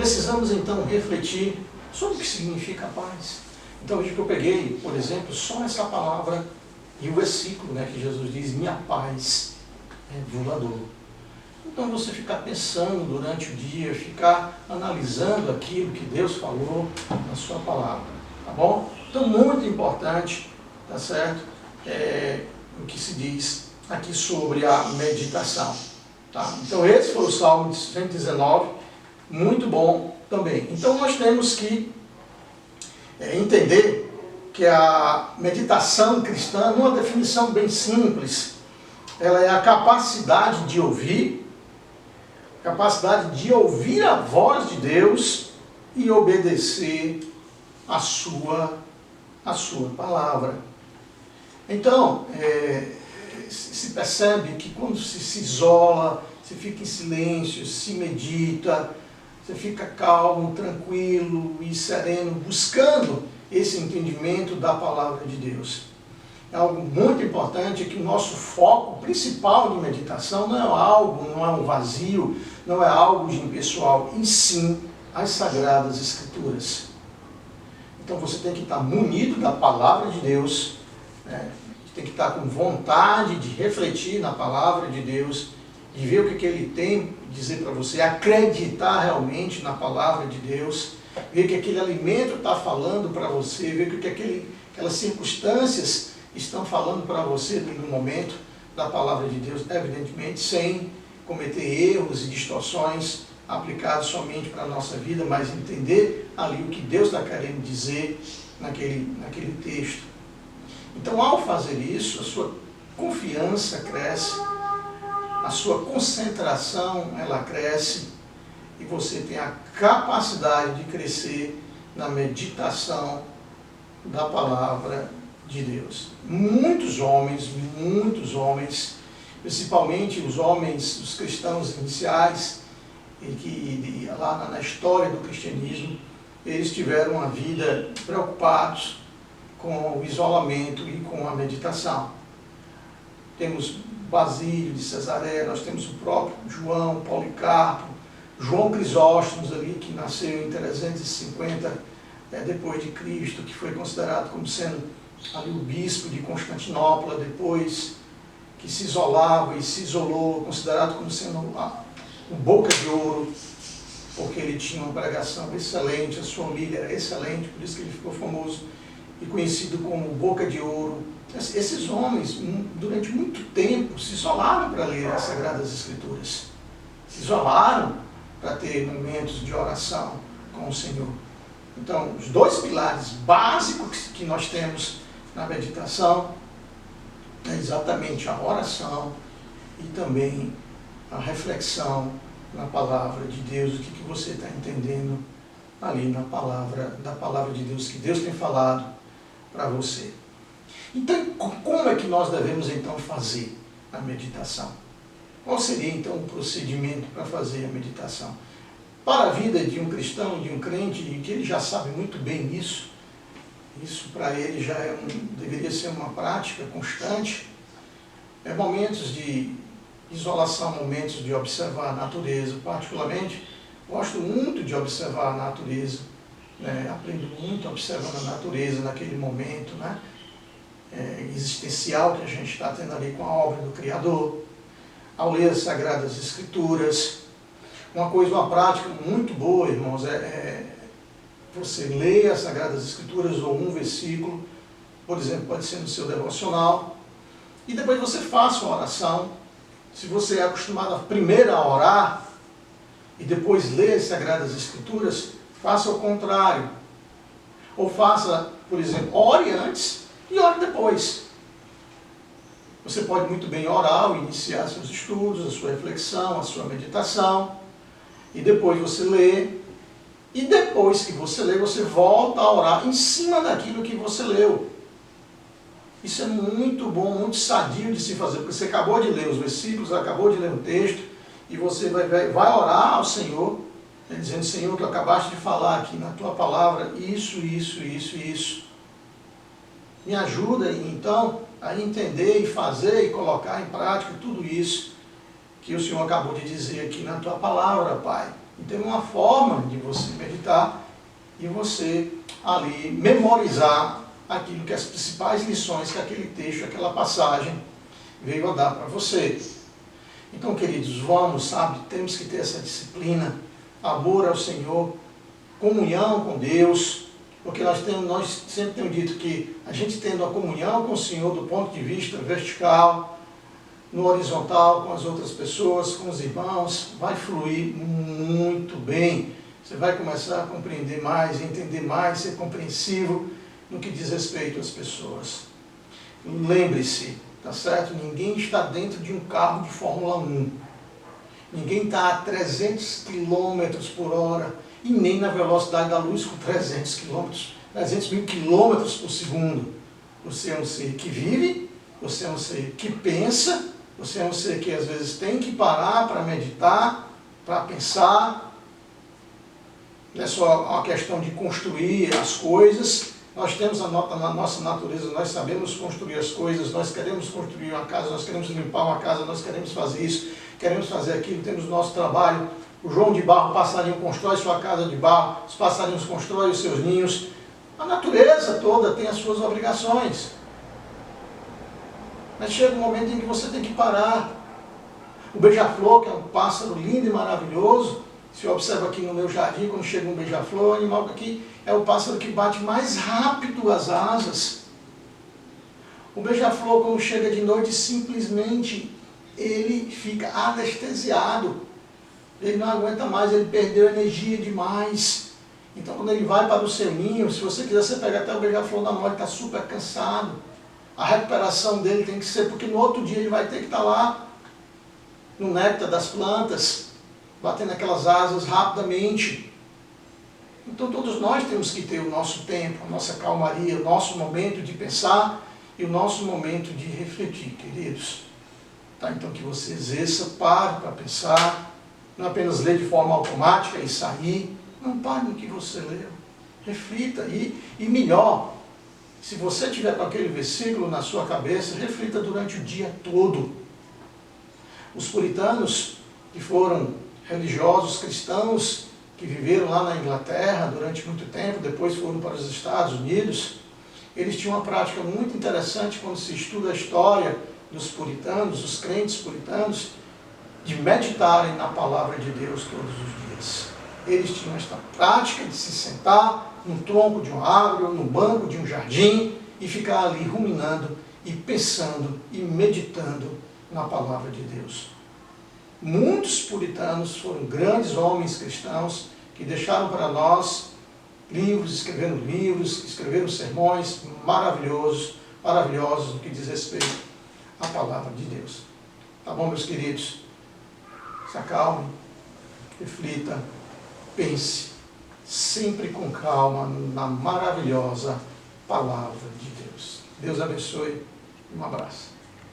precisamos então refletir sobre o que significa paz. Então veja que eu peguei, por exemplo, só essa palavra e o versículo, né, que Jesus diz, minha paz vos dou. Então você ficar pensando durante o dia, ficar analisando aquilo que Deus falou na sua palavra, tá bom? Então muito importante, tá certo? O que se diz aqui sobre a meditação, tá? Então esse foi o Salmo 119, muito bom também. Então nós temos que entender que a meditação cristã, numa definição bem simples, ela é a capacidade de ouvir a voz de Deus e obedecer a sua palavra. Então, se percebe que quando se isola, se fica em silêncio, se medita, você fica calmo, tranquilo e sereno, buscando esse entendimento da palavra de Deus. É algo muito importante que o nosso foco principal de meditação não é um vazio, não é algo de impessoal, e sim as Sagradas Escrituras. Então você tem que estar munido da palavra de Deus, né? Tem que estar com vontade de refletir na palavra de Deus, de ver o que ele tem a dizer para você, acreditar realmente na palavra de Deus, ver que aquele alimento está falando para você, ver que aquelas circunstâncias estão falando para você no momento da palavra de Deus, evidentemente sem cometer erros e distorções aplicados somente para a nossa vida, mas entender ali o que Deus está querendo dizer naquele texto. Então, ao fazer isso, a sua confiança cresce, a sua concentração ela cresce e você tem a capacidade de crescer na meditação da palavra de Deus. Muitos homens, principalmente os cristãos iniciais, que lá na história do cristianismo, eles tiveram uma vida preocupados com o isolamento e com a meditação. Temos Basílio de Cesareia, nós temos o próprio João, Policarpo, João Crisóstomo ali, que nasceu em 350 depois de Cristo, que foi considerado como sendo ali o bispo de Constantinopla, depois que se isolava e se isolou, considerado como sendo o boca de ouro, porque ele tinha uma pregação excelente, a sua família era excelente, por isso que ele ficou famoso e conhecido como boca de ouro. Esses homens, durante muito tempo, se isolaram para ler as Sagradas Escrituras, se isolaram para ter momentos de oração com o Senhor. Então, os dois pilares básicos que nós temos na meditação é exatamente a oração e também a reflexão na palavra de Deus, o que você está entendendo ali da palavra de Deus, que Deus tem falado para você. Então, como é que nós devemos então fazer a meditação? Qual seria então o procedimento para fazer a meditação? Para a vida de um cristão, de um crente, que ele já sabe muito bem isso para ele já deveria ser uma prática constante, momentos de isolação, momentos de observar a natureza. Particularmente, gosto muito de observar a natureza, né? Aprendo muito observando a natureza naquele momento, né? Existencial que a gente está tendo ali com a obra do Criador, ao ler as Sagradas Escrituras. Uma prática muito boa, irmãos, você ler as Sagradas Escrituras ou um versículo, por exemplo, pode ser no seu devocional, e depois você faça uma oração. Se você é acostumado primeiro a orar e depois ler as Sagradas Escrituras, faça o contrário. Ou faça, por exemplo, ore antes e ore depois. Você pode muito bem orar ao iniciar seus estudos, a sua reflexão, a sua meditação, e depois você lê, e depois que você lê, você volta a orar em cima daquilo que você leu. Isso é muito bom, muito sadio de se fazer, porque você acabou de ler os versículos, acabou de ler o texto, e você vai orar ao Senhor, dizendo: Senhor, tu acabaste de falar aqui na tua palavra, isso. Me ajuda, então, a entender e fazer e colocar em prática tudo isso que o Senhor acabou de dizer aqui na tua palavra, Pai. Então é uma forma de você meditar e você ali memorizar aquilo que as principais lições que aquele texto, aquela passagem veio a dar para você. Então, queridos, vamos, sabe, temos que ter essa disciplina, amor ao Senhor, comunhão com Deus, porque nós sempre temos dito que a gente tendo a comunhão com o Senhor do ponto de vista vertical, no horizontal, com as outras pessoas, com os irmãos, vai fluir muito bem. Você vai começar a compreender mais, entender mais, ser compreensivo no que diz respeito às pessoas. Lembre-se, tá certo? Ninguém está dentro de um carro de Fórmula 1. Ninguém está a 300 km por hora e nem na velocidade da luz com 300 mil quilômetros por segundo. Você é um ser que vive, você é um ser que pensa, você é um ser que às vezes tem que parar para meditar, para pensar. Não é só uma questão de construir as coisas. Nós temos na nossa natureza, nós sabemos construir as coisas, nós queremos construir uma casa, nós queremos limpar uma casa, nós queremos fazer isso, queremos fazer aquilo, temos o nosso trabalho. O João de Barro, o passarinho, constrói sua casa de barro, os passarinhos constroem os seus ninhos. A natureza toda tem as suas obrigações. Mas chega um momento em que você tem que parar. O beija-flor, que é um pássaro lindo e maravilhoso, se eu observo aqui no meu jardim, quando chega um beija-flor, o animal aqui é o pássaro que bate mais rápido as asas. O beija-flor, quando chega de noite, simplesmente ele fica anestesiado. Ele não aguenta mais, ele perdeu energia demais. Então, quando ele vai para o seu ninho, se você quiser, você pega até o beija-flor na mão, ele está super cansado. A recuperação dele tem que ser, porque no outro dia ele vai ter que estar lá, no néctar das plantas, batendo aquelas asas rapidamente. Então todos nós temos que ter o nosso tempo, a nossa calmaria, o nosso momento de pensar e o nosso momento de refletir, queridos. Tá? Então que você exerça, pare para pensar, não apenas ler de forma automática e sair. Não pare no que você leu. Reflita e melhor, se você tiver com aquele versículo na sua cabeça, reflita durante o dia todo. Os puritanos, que foram religiosos cristãos, que viveram lá na Inglaterra durante muito tempo, depois foram para os Estados Unidos, eles tinham uma prática muito interessante quando se estuda a história dos puritanos, os crentes puritanos, de meditarem na palavra de Deus todos os dias. Eles tinham esta prática de se sentar no tronco de uma árvore ou no banco de um jardim e ficar ali ruminando e pensando e meditando na palavra de Deus. Muitos puritanos foram grandes homens cristãos que deixaram para nós livros, escreveram sermões maravilhosos no que diz respeito à palavra de Deus. Tá bom, meus queridos? Se acalme, reflita, pense, sempre com calma na maravilhosa palavra de Deus. Deus abençoe e um abraço.